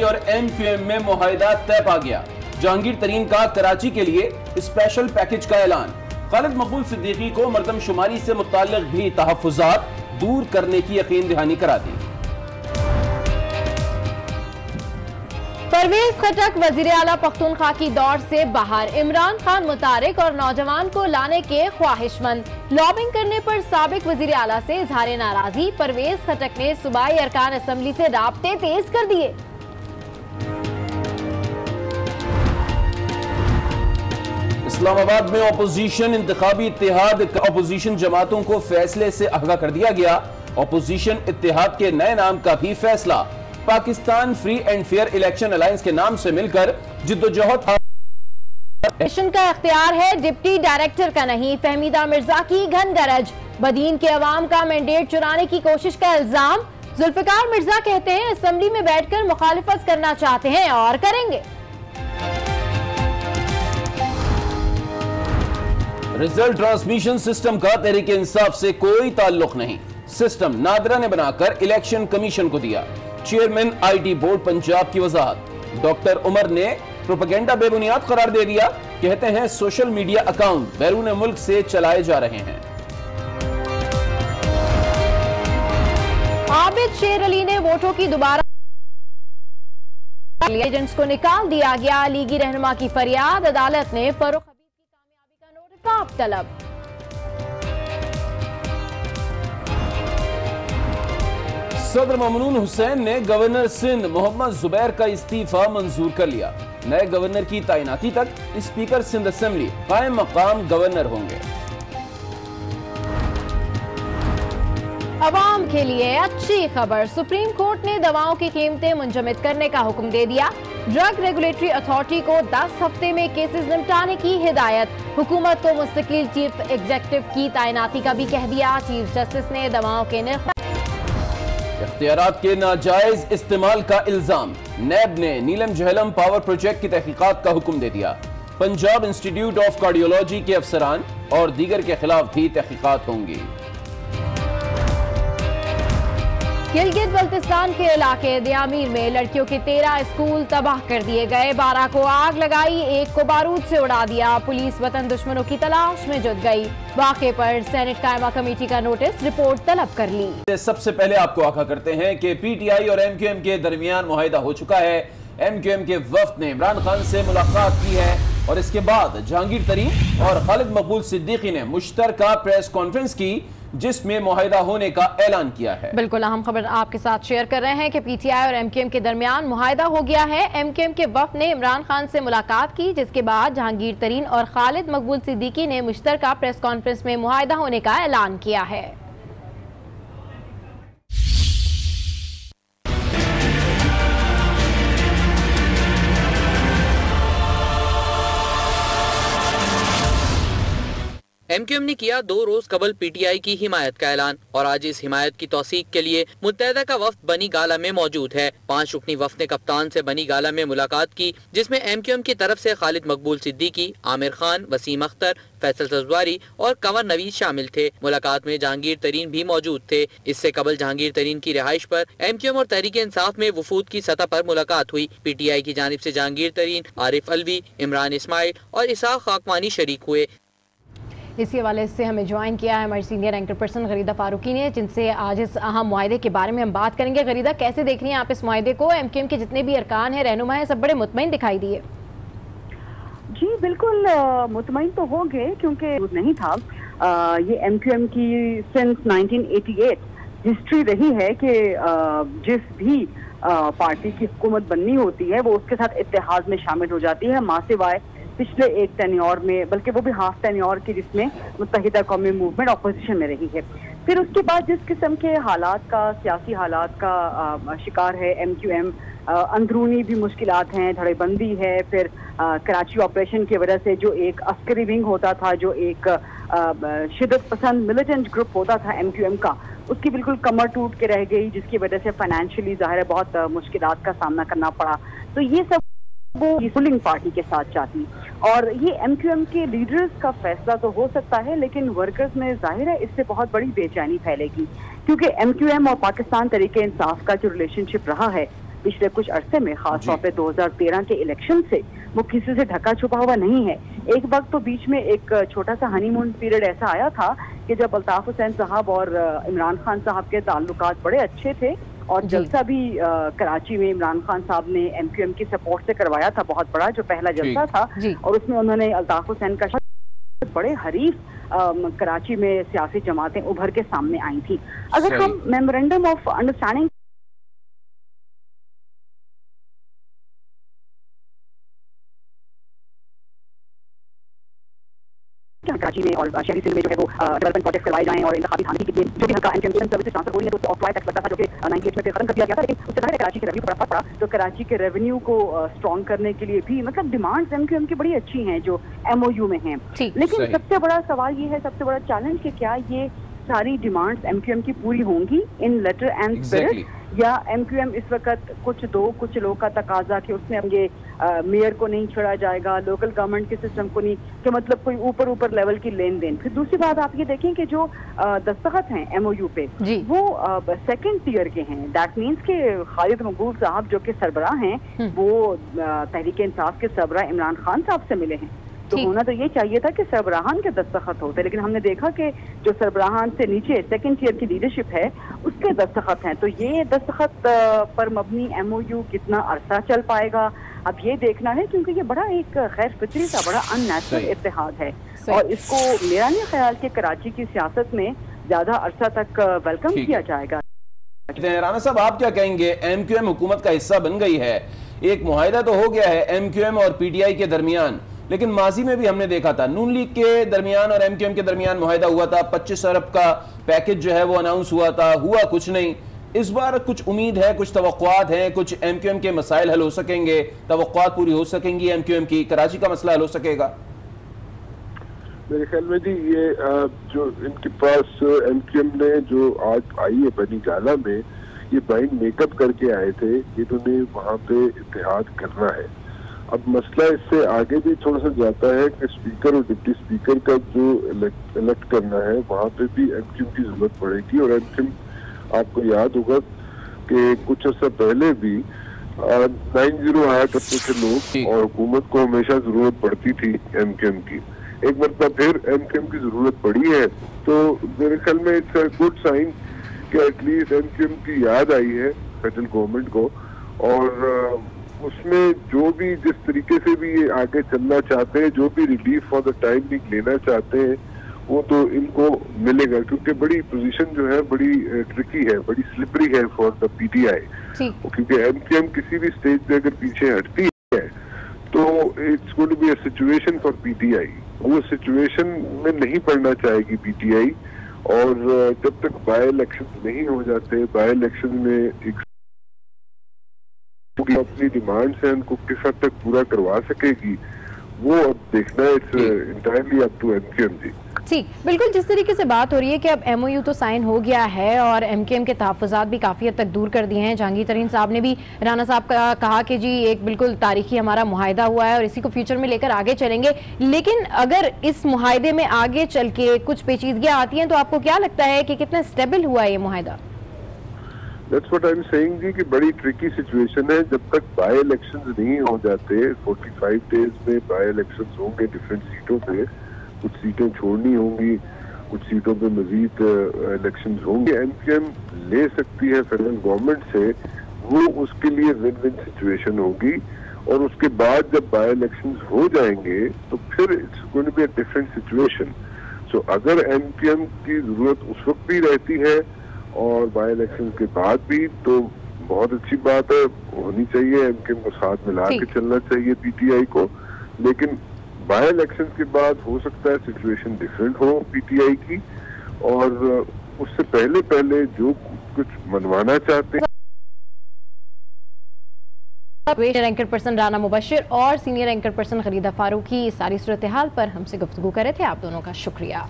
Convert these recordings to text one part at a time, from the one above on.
और MQM में मुआहिदा तय पा गया। जहांगीर तरीन का कराची के लिए स्पेशल पैकेज का ऐलान। खालिद मकबूल सिद्दीकी को मर्दमशुमारी से मुताल्लिक भी तहफ़्फ़ुज़ात दूर करने की यकीन दहानी करा दी। परवेज खटक वजीर आला पख्तूनख्वा की दौड़ से बाहर। इमरान खान मुतारिक और नौजवान को लाने के ख्वाहिशमंद। लॉबिंग करने पर साबिक वजीर आला से इजहार नाराजगी। परवेज खटक ने सूबाई अरकान असम्बली से राब्ते तेज कर दिए। इस्लामाबाद में अपोजिशन इंतखाबी इत्तेहाद अपोजिशन जमातों को फैसले से आगाह कर दिया गया। अपोजिशन इत्तेहाद के नए नाम का भी फैसला। Pakistan free and fair election alliance के नाम से मिलकर जिद्दोजहद का इख्तियार है, डिप्टी डायरेक्टर का नहीं। फहमीदा मिर्जा की घन गरज। बदीन के अवाम का मैंडेट चुराने की कोशिश का इल्जाम। जुल्फिकार मिर्जा कहते हैं असेंबली में बैठकर मुखालिफत करना चाहते हैं और करेंगे। रिजल्ट ट्रांसमिशन सिस्टम का तहरीक इंसाफ से कोई ताल्लुक नहीं। सिस्टम नादरा ने बनाकर इलेक्शन कमीशन को दिया। चेयरमैन IT बोर्ड पंजाब की वजाहत। डॉक्टर उमर ने प्रोपेगेंडा बेबुनियाद करार दे दिया। कहते हैं सोशल मीडिया अकाउंट बैरून मुल्क से चलाए जा रहे हैं। आबिद शेर अली ने वोटों की दोबारा एजेंट्स को निकाल दिया गया। लीगी रहनुमा की फरियाद। अदालत ने फरूख हबीब की कामयाबी का नोटिस तलब। सदर ममनून हुसैन ने गवर्नर सिंध मोहम्मद जुबैर का इस्तीफा मंजूर कर लिया। नए गवर्नर की तैनाती तक स्पीकर सिंध असेंबली कायम मकाम गवर्नर होंगे। अवाम के लिए अच्छी खबर। सुप्रीम कोर्ट ने दवाओं की कीमतें मुंजमद करने का हुक्म दे दिया। ड्रग रेगुलेटरी अथॉरिटी को 10 हफ्ते में केसेस निपटाने की हिदायत। हुकूमत को मुस्तकिल चीफ एग्जीक्यूटिव की तैनाती का भी कह दिया। चीफ जस्टिस ने दवाओं के निर्ख इख्तियारात के नाजायज इस्तेमाल का इल्जाम। नैब ने नीलम जहलम पावर प्रोजेक्ट की तहकीकात का हुक्म दे दिया। पंजाब इंस्टीट्यूट ऑफ कार्डियोलॉजी के अफसरान और दीगर के खिलाफ भी तहकीकात होंगी। गिलगित बल्तिस्तान के इलाके दियामीर में लड़कियों के 13 स्कूल तबाह कर दिए गए। 12 को आग लगाई, 1 को बारूद से उड़ा दिया। पुलिस वतन दुश्मनों की तलाश में जुट गई। वाक़े पर सेनेट कायमा कमेटी का नोटिस, रिपोर्ट तलब कर ली। सबसे पहले आपको आगाह करते हैं कि PTI और MQM के दरमियान मुआहिदा हो चुका है। MQM के वफ्द ने इमरान खान से मुलाकात की है और इसके बाद जहांगीर तरीन और खालिद मकबूल सिद्दीकी ने मुश्तरका प्रेस कॉन्फ्रेंस की, जिसमें मुआहिदा होने का ऐलान किया है। बिल्कुल अहम खबर आपके साथ शेयर कर रहे हैं कि PTI और MQM के दरमियान मुआहिदा हो गया है। MQM के वफ्द ने इमरान खान से मुलाकात की, जिसके बाद जहांगीर तरीन और खालिद मकबूल सिद्दीकी ने मुश्तरका प्रेस कॉन्फ्रेंस में मुआहिदा होने का ऐलान किया है। MQM ने किया 2 रोज कबल PTI की हिमायत का ऐलान और आज इस हिमायत की तौसीक के लिए मुत्तहदा का वफ्द बनी गाला में मौजूद है। 5 रुकनी वफ्द ने कप्तान से बनी गाला में मुलाकात की, जिसमें MQM की तरफ से खालिद मकबूल सिद्दीकी, आमिर खान, वसीम अख्तर, फैसल सजवारी और कंवर नवीद शामिल थे। मुलाकात में जहांगीर तरीन भी मौजूद थे। इससे कबल जहांगीर तरीन की रिहाइश पर MQM और तहरीक इंसाफ में वफूद की सतह पर मुलाकात हुई। PTI की जानिब से जहांगीर तरीन, आरिफ अलवी, इमरान इस्माइल और इसाक खाकवानी शरीक हुए। इसी हवाले से हमें ज्वाइन किया है हमारी सीनियर एंकर पर्सन गरीदा फारूकी ने, जिनसे आज इस अहम मुआहिदे के बारे में हम बात करेंगे। गरीदा, कैसे देख रही हैं आप इस मुआहिदे को? MQM के जितने भी अरकान हैं, रहनुमा हैं, सब बड़े मुतमईन दिखाई दिए। जी बिल्कुल मुतमईन तो हो गए, क्योंकि नहीं था ये MQM की सिंस 1988 हिस्ट्री रही है कि जिस भी पार्टी की हुकूमत बननी होती है वो उसके साथ इत्तेहाद में शामिल हो जाती है, माँ सिवाय पिछले एक टेन्योर में, बल्कि वो भी हाफ टेन्योर की, जिसमें मुत्तहिदा कौमी मूवमेंट अपोजिशन में रही है। फिर उसके बाद जिस किस्म के हालात का, सियासी हालात का शिकार है MQM, अंदरूनी भी मुश्किलात हैं, धड़ेबंदी है, फिर कराची ऑपरेशन की वजह से जो एक अस्करी विंग होता था, जो एक शिद्दत पसंद मिलिटेंट ग्रुप होता था MQM का, उसकी बिल्कुल कमर टूट के रह गई, जिसकी वजह से फाइनेंशियली ज़ाहिर है बहुत मुश्किलात का सामना करना पड़ा। तो ये सब वो रूलिंग पार्टी के साथ चाहती, और ये MQM के लीडर्स का फैसला तो हो सकता है, लेकिन वर्कर्स में जाहिर है इससे बहुत बड़ी बेचैनी फैलेगी, क्योंकि MQM और पाकिस्तान तहरीक इंसाफ का जो रिलेशनशिप रहा है पिछले कुछ अरसे में, खासतौर पे 2013 के इलेक्शन से वो किसी से ढका छुपा हुआ नहीं है। एक वक्त तो बीच में एक छोटा सा हनीमून पीरियड ऐसा आया था कि जब अल्ताफ हुसैन साहब और इमरान खान साहब के ताल्लुकात बड़े अच्छे थे और जलसा भी कराची में इमरान खान साहब ने MQM की सपोर्ट से करवाया था, बहुत बड़ा जो पहला जलसा था, और उसमें उन्होंने अल्ताफ हुसैन का बड़े हरीफ कराची में सियासी जमातें उभर के सामने आई थी। अगर हम मेमोरेंडम ऑफ अंडरस्टैंडिंग कराची में और शहरी सिंध में जो है वो डेवलपमेंट प्रोजेक्ट करवाए जाएं और इंतखाबी थाने की जो भी हल्का MQM सर्विसेज ट्रांसफर हो रही है तो ऑफ टैक्स लगता था जो कि 98 में खत्म कर दिया गया था, लेकिन उससे पहले कराची के रेवेन्यू पर असर पड़ा। तो कराची के रेवेन्यू को स्ट्रॉन्ग करने के लिए भी मतलब डिमांड्स MQM की बड़ी अच्छी हैं जो MOU में हैं, लेकिन सबसे बड़ा सवाल ये है, सबसे बड़ा चैलेंज कि क्या ये सारी डिमांड्स MQM की पूरी होंगी इन लेटर एंड स्पिरिट, या MQM इस वक्त कुछ लोगों का तकाजा कि उसमें ये मेयर को नहीं छोड़ा जाएगा, लोकल गवर्नमेंट के सिस्टम को नहीं, कि मतलब कोई ऊपर लेवल की लेन देन। फिर दूसरी बात आप ये देखें कि जो दस्तखत हैं MOU पे वो सेकंड टियर के हैं। दैट मीन्स कि खालिद मकबूल साहब जो कि सरबराह हैं वो तहरीक इंसाफ के सरबराह इमरान खान साहब से मिले हैं, तो होना तो ये चाहिए था कि सरबराहान के दस्तखत होते, लेकिन हमने देखा कि जो सरबराहान से नीचे सेकंड टियर की लीडरशिप है उसके दस्तखत हैं। तो ये दस्तखत पर मबनी MOU कितना अरसा चल पाएगा अब ये देखना है, क्योंकि ये बड़ा एक गैर फितरी सा बड़ा अननेचुरल इत्तेहाद है और इसको मेरा नहीं ख्याल कि कराची की सियासत में ज्यादा अरसा तक वेलकम किया जाएगा। राना साहब आप क्या कहेंगे, MQM हुकूमत का हिस्सा बन गई है, एक मुआहिदा तो हो गया है MQM और PTI के दरमियान, लेकिन माजी में भी हमने देखा था नून लीग के दरमियान और MQM के दरमियान मुआहिदा हुआ था, 25 अरब का पैकेज जो है वो अनाउंस हुआ था, हुआ कुछ नहीं। इस बार कुछ उम्मीद है, कुछ तवक्कुआत हैं, कुछ MQM के मसाइल हल हो सकेंगे, तवक्कुआत पूरी हो सकेंगी MQM की, कराची का मसला हल हो सकेगा? मेरे ख्याल में जी ये जो इनके पास MQM ने जो आज आई है बनी गाला में, ये माइंड मेकअप करके आए थे, इन्होंने वहाँ पे इत्तेहाद करना है। अब मसला इससे आगे भी थोड़ा सा जाता है कि स्पीकर और डिप्टी स्पीकर का जो इलेक्ट करना है वहाँ पे भी MQM की जरूरत पड़ेगी। और MQM आपको याद होगा कि कुछ अर्सा पहले भी 90 आया करते थे लोग और हुकूमत को हमेशा जरूरत पड़ती थी MQM की। एक मरतबा फिर MQM की जरूरत पड़ी है, तो मेरे ख्याल में इट्स अ गुड साइन कि एटलीस्ट MQM की याद आई है फेडरल गवर्नमेंट को, और उसमें जो भी जिस तरीके से भी ये आगे चलना चाहते हैं, जो भी रिलीफ फॉर द टाइम भी लेना चाहते हैं, वो तो इनको मिलेगा, क्योंकि बड़ी पोजीशन जो है बड़ी ट्रिकी है, बड़ी स्लिपरी है फॉर द PTI, क्योंकि MQM किसी भी स्टेज पे अगर पीछे हटती है तो it's going to be a situation for PTI। वो सिचुएशन में नहीं पड़ना चाहेगी PTI, और जब तक बाय इलेक्शन नहीं हो जाते, बाय इलेक्शन में एक अपनी डिमांड्स हैं उनको किस हद तक पूरा करवा सकेगी वो अब देखना है। It's entirely up to MQM ji. ठीक, बिल्कुल जिस तरीके से बात हो रही है कि अब MOU तो साइन हो गया है और MQM के तहफ़्फ़ुज़ात भी काफ़ी हद तक दूर कर दिए हैं। जहांगीर तरीन साहब ने भी राना साहब का कहा कि जी एक बिल्कुल तारीखी हमारा मुआहिदा हुआ है और इसी को फ्यूचर में लेकर आगे चलेंगे, लेकिन अगर इस मुआहिदे में आगे चल के कुछ पेचीदगियाँ आती हैं तो आपको क्या लगता है कि कितना स्टेबल हुआ है ये मुआहिदा? That's what I'm saying जी कि बड़ी ट्रिकी सिचुएशन है। जब तक बाय इलेक्शंस नहीं हो जाते, 45 डेज में बाय इलेक्शंस होंगे डिफरेंट सीटों पे, कुछ सीटें छोड़नी होंगी, कुछ सीटों पे मजीद इलेक्शंस होंगे। MQM ले सकती है फेडरल गवर्नमेंट से, वो उसके लिए विन विन सिचुएशन होगी। और उसके बाद जब बाय इलेक्शंस हो जाएंगे तो फिर it's going to be a different situation. So अगर MQM की जरूरत उस वक्त भी रहती है और बाय इलेक्शन के बाद भी, तो बहुत अच्छी बात है, होनी चाहिए। MQM को साथ मिला के चलना चाहिए PTI को, लेकिन बाय इलेक्शन के बाद हो सकता है सिचुएशन डिफरेंट हो PTI की, और उससे पहले जो कुछ मनवाना चाहते हैं। एंकर पर्सन राना मुबशिर और सीनियर एंकर पर्सन खलीदा फारूकी सारी सूरत हाल पर हमसे गुफ्तगू कर रहे थे। आप दोनों का शुक्रिया।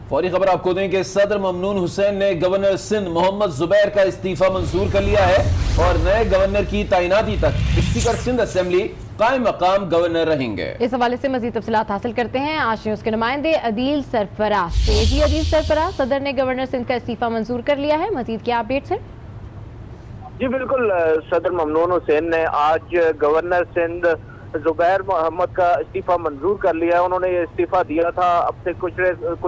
फौरी खबर आपको दें कि सदर ममनून हुसैन ने गवर्नर सिंध मोहम्मद जुबैर का इस्तीफा मंजूर कर लिया है और नए गवर्नर की तैनाती तक स्पीकर सिंध असेंबली कायम मकाम गवर्नर रहेंगे। इस हवाले से मजीद तफसीलात हासिल करते हैं आज न्यूज के नुमाइंदे अदील सरफराज से। अदील सरफराज, सदर ने गवर्नर सिंध का इस्तीफा मंजूर कर लिया है, मजीद क्या अपडेट्स है? जी बिल्कुल, सदर ममनून हुसैन ने आज गवर्नर सिंध जुबैर मोहम्मद का इस्तीफा मंजूर कर लिया है। उन्होंने ये इस्तीफा दिया था, अब से कुछ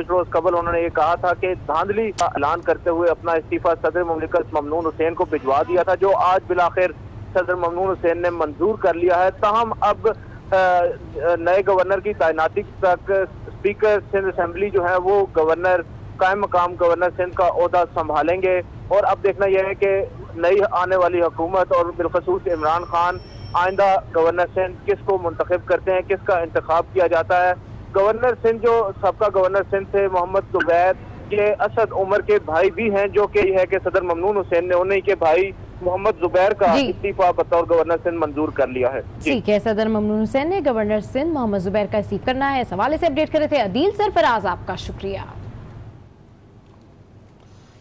रोज कबल उन्होंने ये कहा था कि धांधली का ऐलान करते हुए अपना इस्तीफा सदर मुमलिकत ममनून हुसैन को भिजवा दिया था, जो आज बिलाखिर सदर ममनून हुसैन ने मंजूर कर लिया है। ताहम अब नए गवर्नर की तैनाती तक स्पीकर सिंध असेंबली जो है वो गवर्नर कायम मकाम गवर्नर सिंध का ओहदा संभालेंगे। और अब देखना यह है कि नई आने वाली हुकूमत और बिलखसूस इमरान खान आइंदा गवर्नर सिंध किसको मुंतखब करते हैं, किसका इंतखाब किया जाता है। गवर्नर सिंध जो सबका गवर्नर सिंध थे मोहम्मद जुबैर, ये असद उमर के भाई भी हैं, जो कि है कि सदर ममनून हुसैन ने उन्हीं के भाई मोहम्मद जुबैर का इस्तीफा बतौर गवर्नर सिंध मंजूर कर लिया है। ठीक है, सदर ममनून हुसैन ने गवर्नर सिंध मोहम्मद जुबैर का इस्तीफा करना है। इस हवाले से अपडेट कर रहे थे अदील सरफराज, आपका शुक्रिया।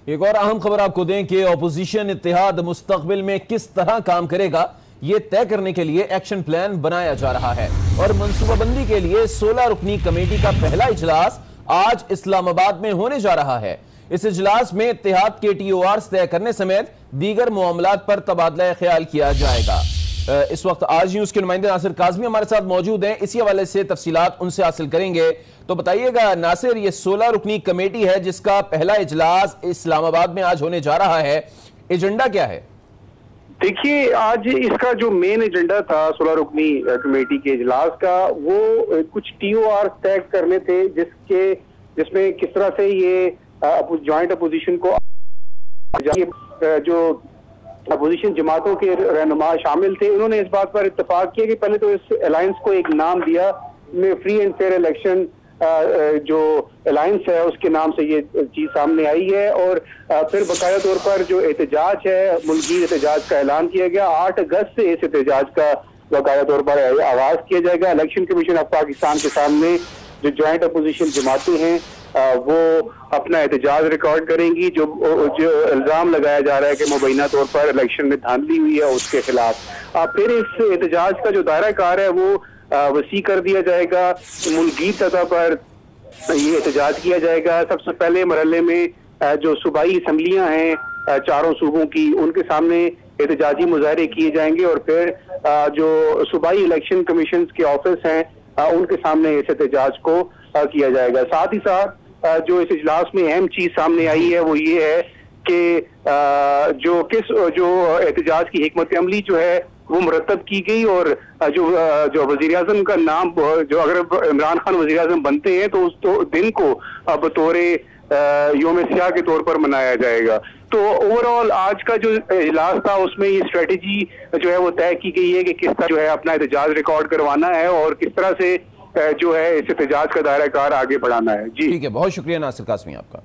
एक और अहम खबर आपको दें कि अपोजिशन इत्तेहाद मुस्तकबिल में किस तरह काम करेगा, ये तय करने के लिए एक्शन प्लान बनाया जा रहा है और मनसूबाबंदी के लिए 16 रुकनी कमेटी का पहला इजलास आज इस्लामाबाद में होने जा रहा है। इस इजलास में इत्तेहाद के TORs तय करने समेत दीगर मामलात पर तबादला ख्याल किया जाएगा। इस वक्त आज न्यूज़ के नुमाइंदे नासिर काज़मी हमारे साथ मौजूद हैं, इसी हवाले से तफसीलात उनसे हासिल करेंगे। तो बताइएगा नासिर, ये 16 रुकनी कमेटी है जिसका पहला इजलास इस्लामाबाद में आज होने जा रहा है, एजेंडा क्या है? देखिए, आज इसका जो मेन एजेंडा था 16 रुकनी कमेटी के इजलास का, वो कुछ TOR तय करने थे जिसमें किस तरह से ये ज्वाइंट अपोजिशन को जो अपोजिशन जमातों के रहनुमा शामिल थे, उन्होंने इस बात पर इत्तेफाक किया कि पहले तो इस अलायंस को एक नाम दिया, में फ्री एंड फेयर इलेक्शन जो अलायंस है उसके नाम से ये चीज सामने आई है। और फिर बकाया तौर पर जो एहतजाज है, मुल्की एहतजाज का ऐलान किया गया। 8 अगस्त से इस एहतजाज का बकाया तौर पर आगाज किया जाएगा। इलेक्शन कमीशन ऑफ पाकिस्तान के सामने जो ज्वाइंट अपोजिशन जमातें हैं वो अपना एहतजाज रिकॉर्ड करेंगी, जो इल्जाम लगाया जा रहा है कि मुबैना तौर पर इलेक्शन में धांधली हुई है उसके खिलाफ। फिर इस एहतजाज का जो दायरा कार है वो वसी कर दिया जाएगा, मुल्की सतह पर ये एहतजाज किया जाएगा। सबसे पहले मरहले में जो सूबाई असम्बलियां हैं चारों सूबों की, उनके सामने एहतजाजी मुजाहरे किए जाएंगे और फिर जो सूबाई इलेक्शन कमीशन के ऑफिस हैं उनके सामने इस एहतजाज को किया जाएगा। साथ ही साथ जो इस इजलास में अहम चीज सामने आई है वो ये है कि जो एहतजाज की हिकमत अमली जो है वो मुरतब की गई और जो वजीर आजम का नाम, जो अगर इमरान खान वजीर आजम बनते हैं तो उस दिन को बतौर योम सियाह के तौर पर मनाया जाएगा। तो ओवरऑल आज का जो इजलास था उसमें ये स्ट्रेटेजी जो है वो तय की गई है कि किस तरह जो है अपना एहतजाज रिकॉर्ड करवाना है और किस तरह से जो है इस एहतजाज का दायरा कार आगे बढ़ाना है। जी ठीक है, बहुत शुक्रिया नासिर काज़मी आपका।